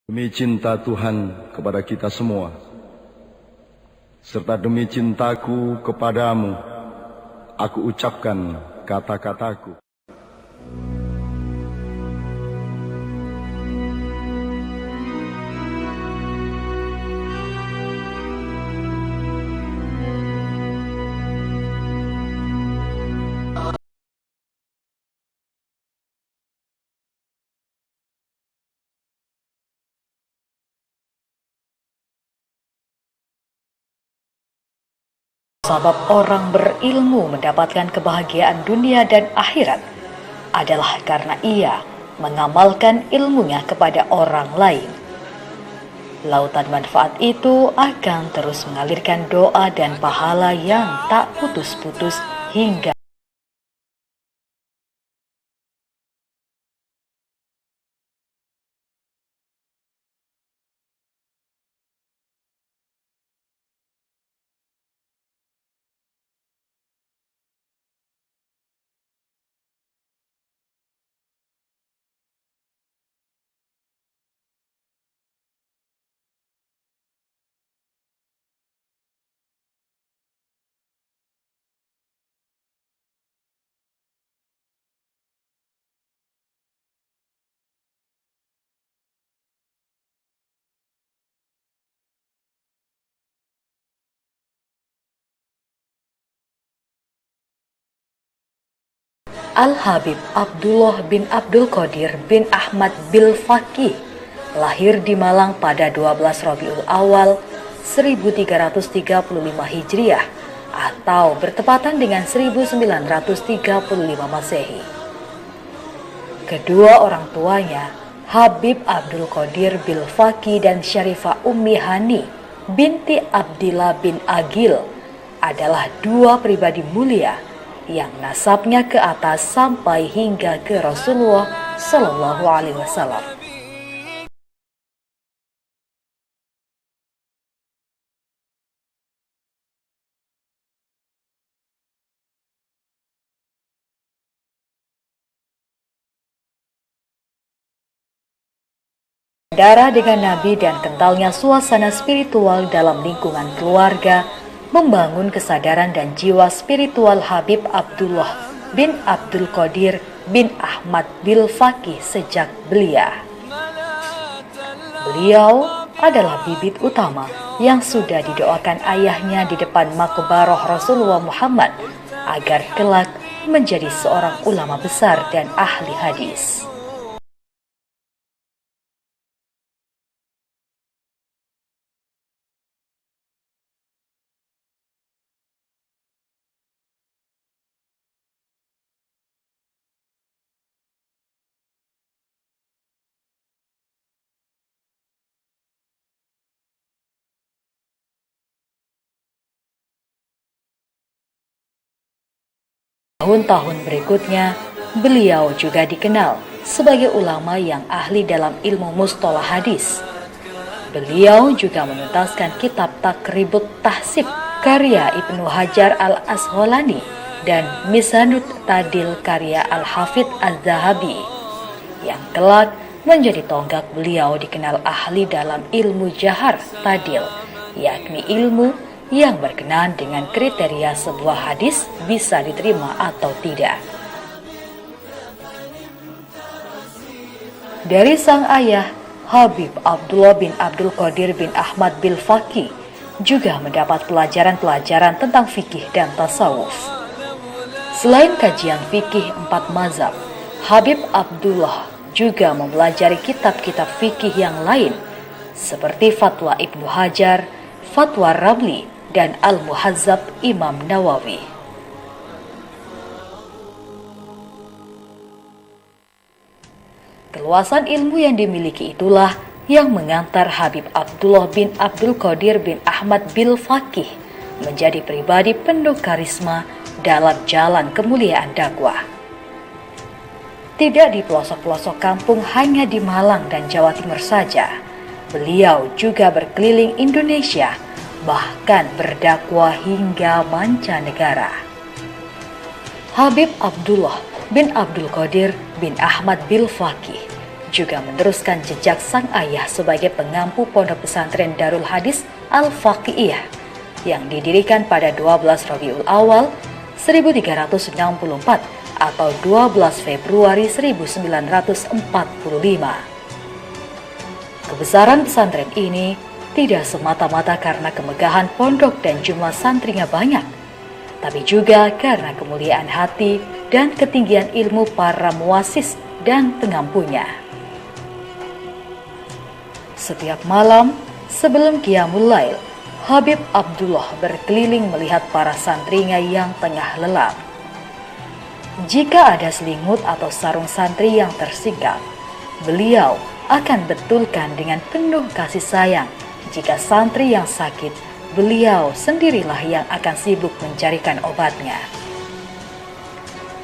Demi cinta Tuhan kepada kita semua, serta demi cintaku kepadamu, aku ucapkan kata-kataku. Sebab orang berilmu mendapatkan kebahagiaan dunia dan akhirat adalah karena ia mengamalkan ilmunya kepada orang lain. Lautan manfaat itu akan terus mengalirkan doa dan pahala yang tak putus-putus hingga Al-Habib Abdullah bin Abdul Qadir bin Ahmad Bil-Faqih lahir di Malang pada 12 Rabiul Awal 1335 Hijriah atau bertepatan dengan 1935 Masehi. Kedua orang tuanya, Habib Abdul Qadir Bil-Faqih dan Syarifah Ummi Hani binti Abdillah bin Agil adalah dua pribadi mulia yang nasabnya ke atas sampai hingga ke Rasulullah Shallallahu Alaihi Wasallam. Darah dengan Nabi dan kentalnya suasana spiritual dalam lingkungan keluarga membangun kesadaran dan jiwa spiritual Habib Abdullah bin Abdul Qadir bin Ahmad Bil-Faqih sejak belia. Beliau adalah bibit utama yang sudah didoakan ayahnya di depan makbaroh Rasulullah Muhammad agar kelak menjadi seorang ulama besar dan ahli hadis. Tahun-tahun berikutnya, beliau juga dikenal sebagai ulama yang ahli dalam ilmu mustalah hadis. Beliau juga menuntaskan kitab Takribut Tahsib karya Ibnu Hajar al-Asqalani dan Mizanut Ta'dil karya Al-Hafidz Az-Zahabi, yang kelak menjadi tonggak beliau dikenal ahli dalam ilmu jahar ta'dil, yakni ilmu yang berkenaan dengan kriteria sebuah hadis bisa diterima atau tidak. Dari sang ayah, Habib Abdullah bin Abdul Qadir bin Ahmad Bil-Faqih juga mendapat pelajaran-pelajaran tentang fikih dan tasawuf. Selain kajian fikih 4 mazhab, Habib Abdullah juga mempelajari kitab-kitab fikih yang lain seperti Fatwa Ibnu Hajar, Fatwa Ramli, dan Al-Muhazzab Imam Nawawi. Keluasan ilmu yang dimiliki itulah yang mengantar Habib Abdullah bin Abdul Qadir bin Ahmad Bil-Faqih menjadi pribadi penuh karisma dalam jalan kemuliaan dakwah. Tidak di pelosok-pelosok kampung hanya di Malang dan Jawa Timur saja, beliau juga berkeliling Indonesia, bahkan berdakwah hingga mancanegara. Habib Abdullah bin Abdul Qadir bin Ahmad Bil-Faqih juga meneruskan jejak sang ayah sebagai pengampu Pondok Pesantren Darul Hadis Al-Faqihiyah yang didirikan pada 12 Rabiul Awal 1364 atau 12 Februari 1945. Kebesaran pesantren ini tidak semata-mata karena kemegahan pondok dan jumlah santrinya banyak, tapi juga karena kemuliaan hati dan ketinggian ilmu para muasis dan pengampunya. Setiap malam sebelum Qiyamul Lail, Habib Abdullah berkeliling melihat para santrinya yang tengah lelap. Jika ada selimut atau sarung santri yang tersingkap, beliau akan betulkan dengan penuh kasih sayang. Jika santri yang sakit, beliau sendirilah yang akan sibuk mencarikan obatnya.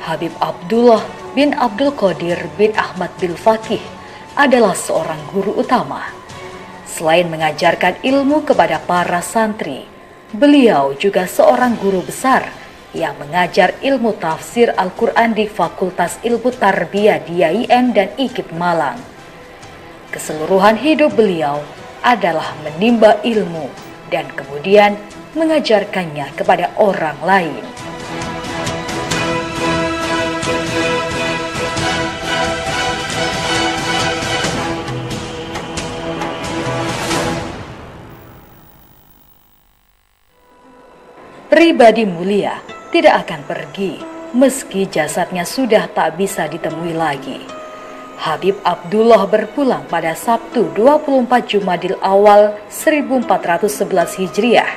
Habib Abdullah bin Abdul Qadir bin Ahmad bin Faqih adalah seorang guru utama. Selain mengajarkan ilmu kepada para santri, beliau juga seorang guru besar yang mengajar ilmu tafsir Al-Quran di Fakultas Ilmu Tarbiyah di IAIN dan IKIP Malang. Keseluruhan hidup beliau adalah menimba ilmu dan kemudian mengajarkannya kepada orang lain. Pribadi mulia tidak akan pergi meski jasadnya sudah tak bisa ditemui lagi. Habib Abdullah berpulang pada Sabtu 24 Jumadil Awal 1411 Hijriah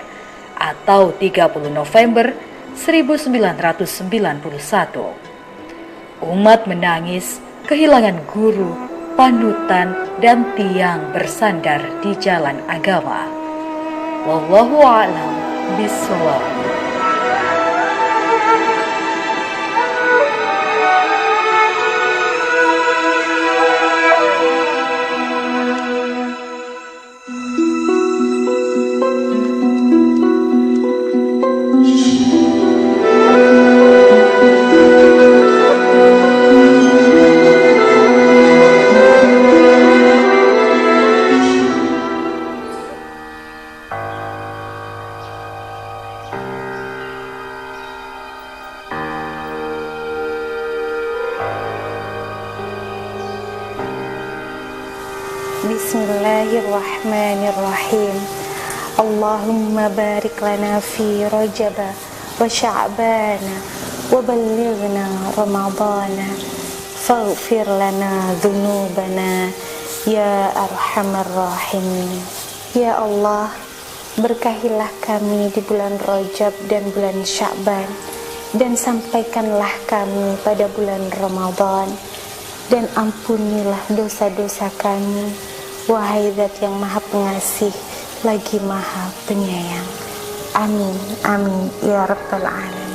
atau 30 November 1991. Umat menangis kehilangan guru, panutan, dan tiang bersandar di jalan agama. Wallahu a'lam bishawab. Bismillahirrahmanirrahim. Allahumma barik lana fi Rajab wa Sya'ban wa ballighna Ramadhan faghfir lana dhunubana ya arhamar rahimin. Ya Allah, berkahilah kami di bulan Rajab dan bulan Sya'ban, dan sampaikanlah kami pada bulan Ramadhan, dan ampunilah dosa-dosa kami, wahai Zat yang Maha Pengasih lagi Maha Penyayang. Amin, amin, ya Rabbal Alamin.